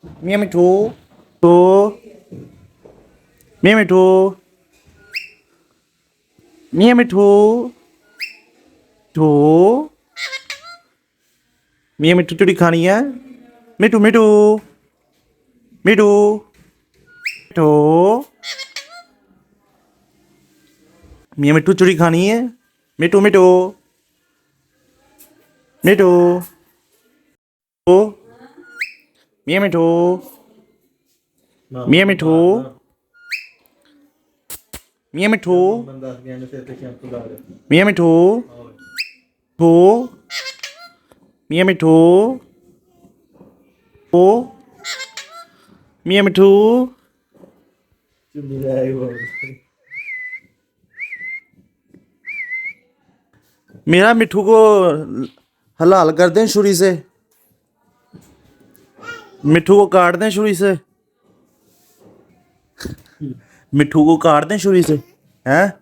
मियाँ मिठू तो मियाँ मिठू मियाँ मिठू ठू मियाँ मिठू चूड़ी खानी है मिठू मिठू मिठू मिठू मियाँ मिठू चूड़ी खानी है मिठू मिठू मिठू ओ मियाँ मिठू मियाँ मिठू मियाँ मिठू मियाँ मिठू ठू मियाँ मिठू ओ मियाँ मिठू मेरा मिठू को हलाल कर दें छुरी से मिठू को काट दें छुरी से मिठू को काट दें छुरी से हैं